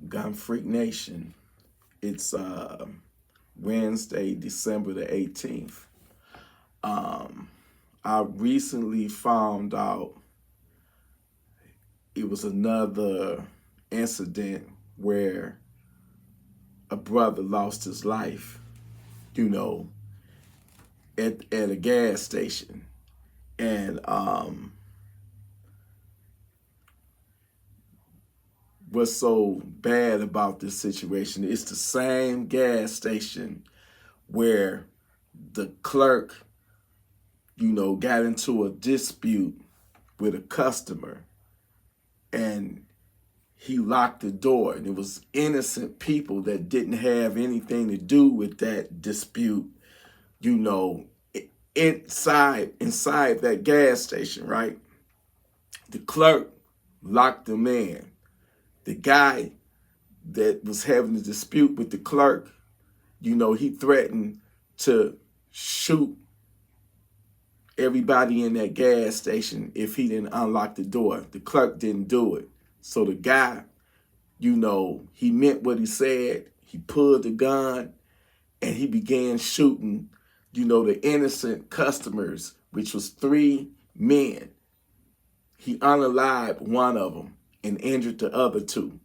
Gunfreaknation. It's Wednesday, December the 18th. I recently found out it was another incident where a brother lost his life, at a gas station. And what's so bad about this situation, it's the same gas station where the clerk, got into a dispute with a customer and he locked the door, and it was innocent people that didn't have anything to do with that dispute, inside that gas station, right? The clerk locked them in. The guy that was having a dispute with the clerk, he threatened to shoot everybody in that gas station if he didn't unlock the door. The clerk didn't do it. So the guy, he meant what he said. He pulled the gun and he began shooting, the innocent customers, which was 3 men. He unalived one of them and injured the other 2.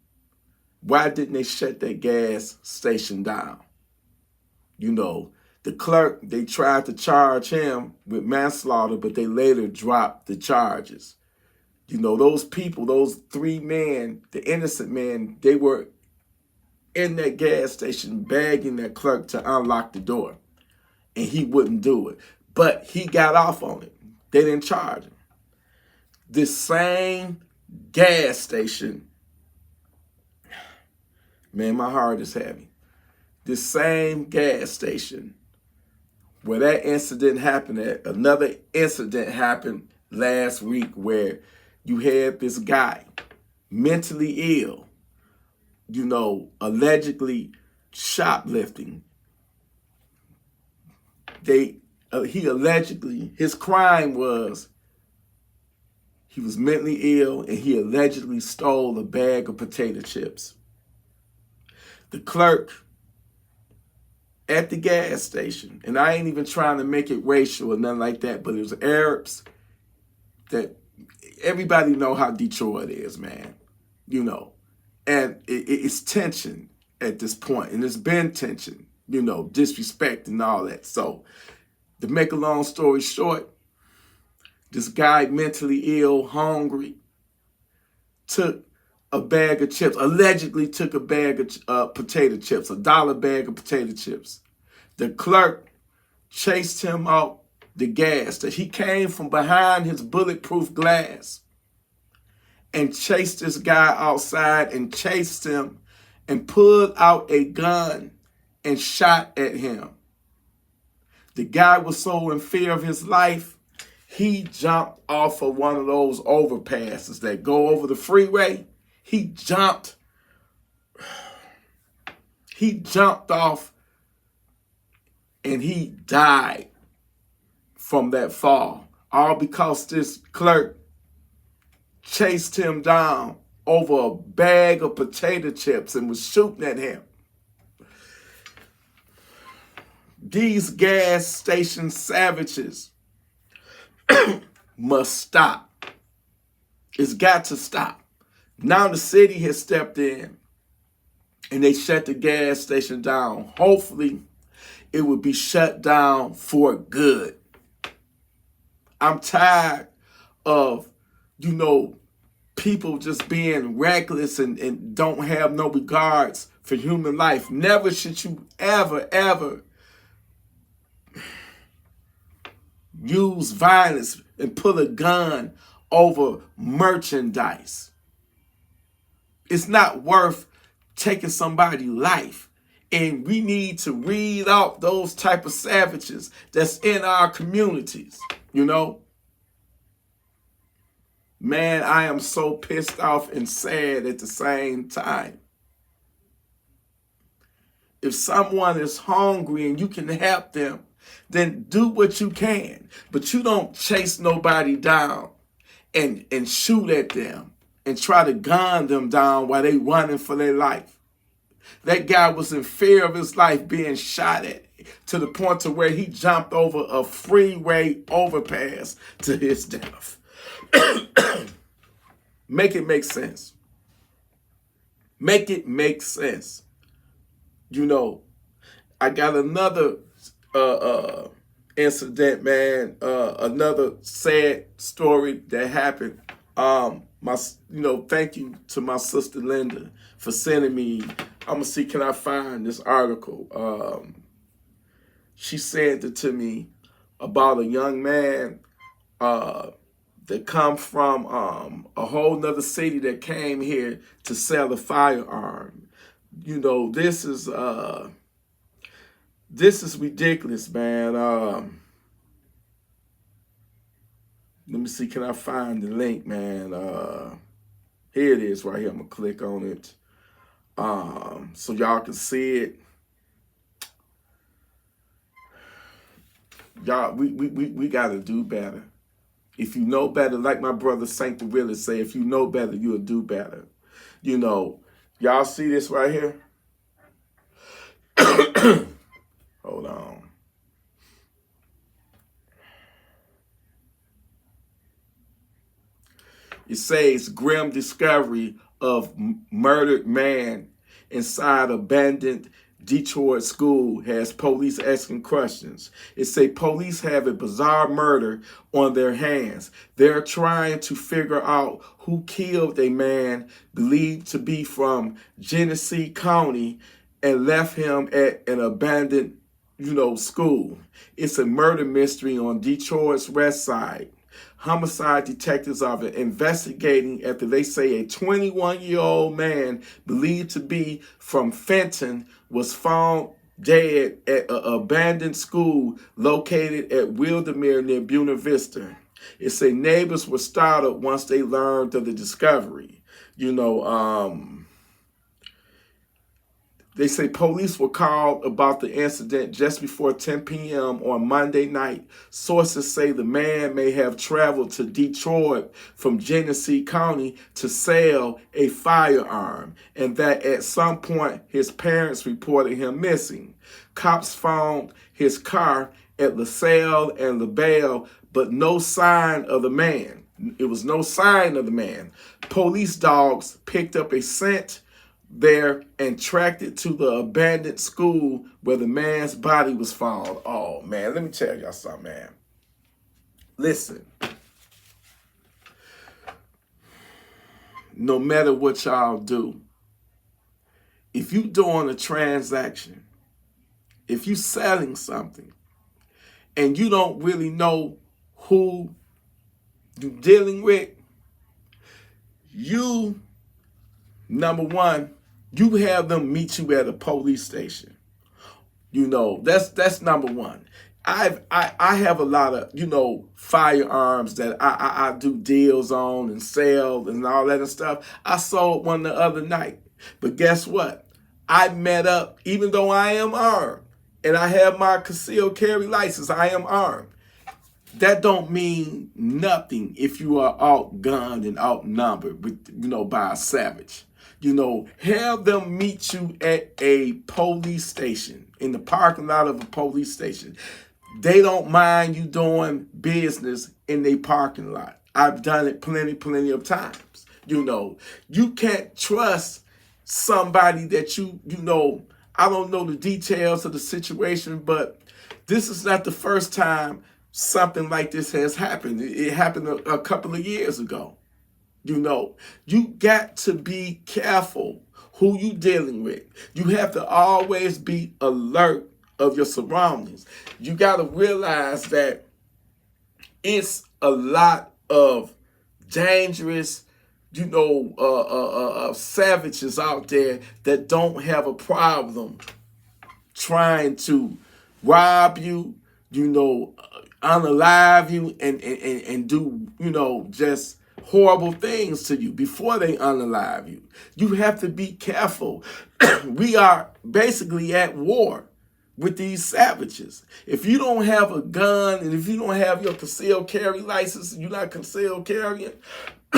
Why didn't they shut that gas station down? The clerk, they tried to charge him with manslaughter, but they later dropped the charges. Those people, those 3 men, the innocent men, they were in that gas station begging that clerk to unlock the door, and he wouldn't do it. But he got off on it. They didn't charge him. This same gas station, man, my heart is heavy. This same gas station where that incident happened at, another incident happened last week where you had this guy mentally ill, allegedly shoplifting. His crime was he was mentally ill and he allegedly stole a bag of potato chips. The clerk at the gas station, and I ain't even trying to make it racial or nothing like that, but it was Arabs that everybody know how Detroit is, man, and it's tension at this point, and it's been tension, disrespect and all that. So to make a long story short, this guy mentally ill, hungry, took a bag of chips, allegedly took a bag of potato chips, $1 bag of potato chips. The clerk chased him out the gas. He came from behind his bulletproof glass and chased this guy outside and chased him and pulled out a gun and shot at him. The guy was so in fear of his life, he jumped off of one of those overpasses that go over the freeway. He jumped off and he died from that fall. All because this clerk chased him down over a bag of potato chips and was shooting at him. These gas station savages must stop. It's got to stop. Now the city has stepped in and they shut the gas station down. Hopefully it will be shut down for good. I'm tired of, people just being reckless and don't have no regards for human life. Never should you ever use violence and pull a gun over merchandise. It's not worth taking somebody's life. And we need to weed out those type of savages that's in our communities, Man, I am so pissed off and sad at the same time. If someone is hungry and you can help them, then do what you can. But you don't chase nobody down and shoot at them and try to gun them down while they running for their life. That guy was in fear of his life being shot at, to the point to where he jumped over a freeway overpass to his death. Make it make sense. Make it make sense. You know, I got another incident, man. Another sad story that happened. Thank you to my sister Linda for sending me. I'm gonna see, can I find this article? She sent it to me about a young man that come from a whole nother city that came here to sell a firearm. You know, this is ridiculous, man. Let me see, can I find the link, man? Here it is right here. I'm gonna click on it so y'all can see it. Y'all, we gotta do better. If you know better, like my brother Saint the Willis say, if you know better, you'll do better. You know, y'all see this right here? Hold on. It says grim discovery of murdered man inside abandoned Detroit school has police asking questions. It say police have a bizarre murder on their hands. They're trying to figure out who killed a man believed to be from Genesee County and left him at an abandoned, school. It's a murder mystery on Detroit's west side. Homicide detectives are investigating after they say a 21-year-old man believed to be from Fenton was found dead at an abandoned school located at Wildermere near Buena Vista. It say neighbors were startled once they learned of the discovery. They say police were called about the incident just before 10 p.m. on Monday night. Sources say the man may have traveled to Detroit from Genesee County to sell a firearm, and that at some point his parents reported him missing. Cops found his car at LaSalle and LaBelle, but no sign of the man. It was no sign of the man. Police dogs picked up a scent there and tracked it to the abandoned school where the man's body was found. Oh, man, let me tell y'all something, man. Listen. No matter what y'all do, if you doing a transaction, if you selling something, and you don't really know who you're dealing with, number one, you have them meet you at a police station. That's number one. I have a lot of, firearms that I do deals on and sell and all that and stuff. I sold one the other night. But guess what? I met up, even though I am armed, and I have my concealed carry license, I am armed. That don't mean nothing if you are outgunned and outnumbered, by a savage. Have them meet you at a police station, in the parking lot of a police station. They don't mind you doing business in their parking lot. I've done it plenty of times. You can't trust somebody that I don't know the details of the situation, but this is not the first time something like this has happened. It happened a couple of years ago. You got to be careful who you dealing with. You have to always be alert of your surroundings. You got to realize that it's a lot of dangerous, savages out there that don't have a problem trying to rob you, unalive you, and do, just horrible things to you before they unalive you. You have to be careful. We are basically at war with these savages. If you don't have a gun and if you don't have your concealed carry license, you're not concealed carrying,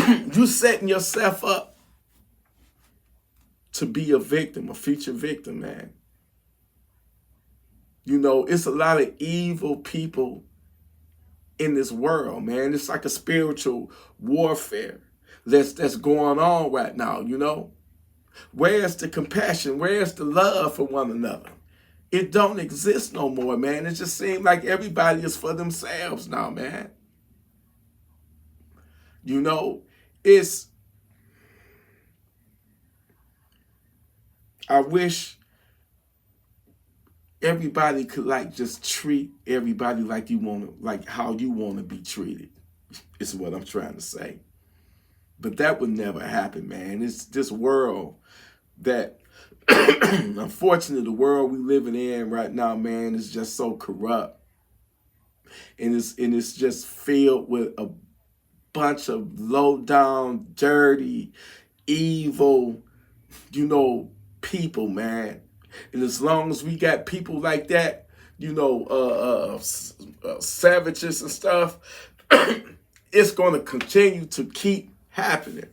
you setting yourself up to be a victim, a future victim, man. You know, it's a lot of evil people in this world, man. It's like a spiritual warfare that's going on right now, you know. Where's the compassion? Where's the love for one another? It don't exist no more, man. It just seems like everybody is for themselves now, man. You know, I wish everybody could like just treat everybody like how you want to be treated. Is what I'm trying to say. But that would never happen, man. It's this world that, unfortunately, the world we living in right now, man, is just so corrupt. And it's just filled with a bunch of low down, dirty, evil, you know, people, man. And as long as we got people like that, you know, savages and stuff, it's going to continue to keep happening.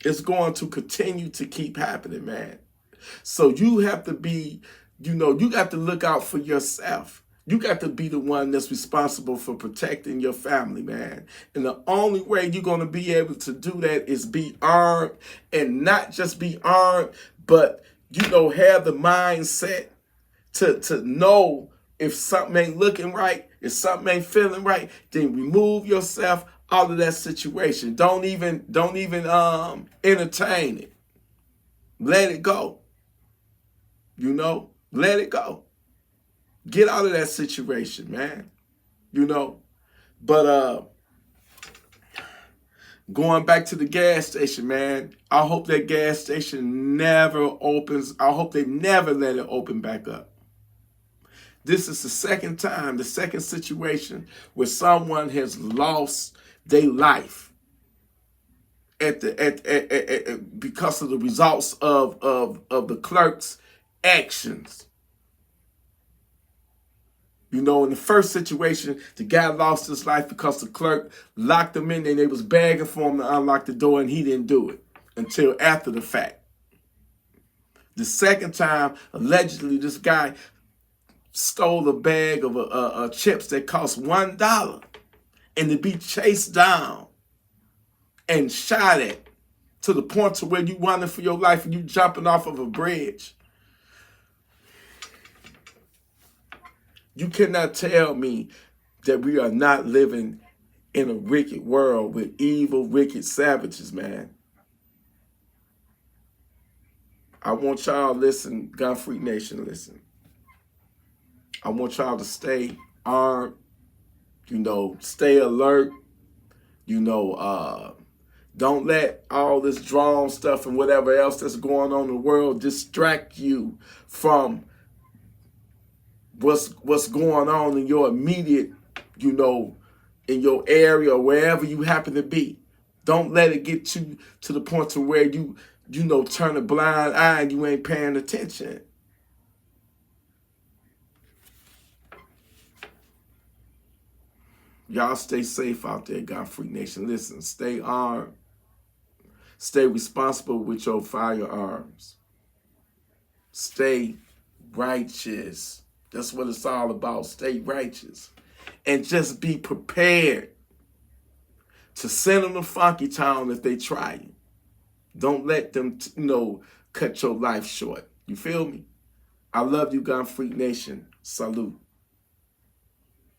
It's going to continue to keep happening, man. So you have to be, you know, you got to look out for yourself. You got to be the one that's responsible for protecting your family, man. And the only way you're going to be able to do that is be armed, and not just be armed, but, you know, have the mindset to know if something ain't looking right, if something ain't feeling right, then remove yourself out of that situation. Don't even entertain it. Let it go. You know, let it go. Get out of that situation, man. You know, but going back to the gas station, man, I hope that gas station never opens. I hope they never let it open back up. This is the second time, the second situation where someone has lost their life because of the results of the clerk's actions. You know, in the first situation, the guy lost his life because the clerk locked him in and they was begging for him to unlock the door, and he didn't do it until after the fact. The second time, allegedly, this guy stole a bag of chips that cost $1, and to be chased down and shot at to the point to where you running for your life and you jumping off of a bridge. You cannot tell me that we are not living in a wicked world with evil, wicked savages, man. I want y'all to listen, Gunfreak Nation, listen. I want y'all to stay armed, you know, stay alert, you know, don't let all this drone stuff and whatever else that's going on in the world distract you from what's going on in your immediate, you know, in your area or wherever you happen to be. Don't let it get you to the point to where you know, turn a blind eye and you ain't paying attention. Y'all stay safe out there, Gunfreak Nation. Listen, stay armed. Stay responsible with your firearms. Stay righteous. That's what it's all about. Stay righteous. And just be prepared to send them to Funky Town if they try you. Don't let them, you know, cut your life short. You feel me? I love you, Gunfreak Nation. Salute.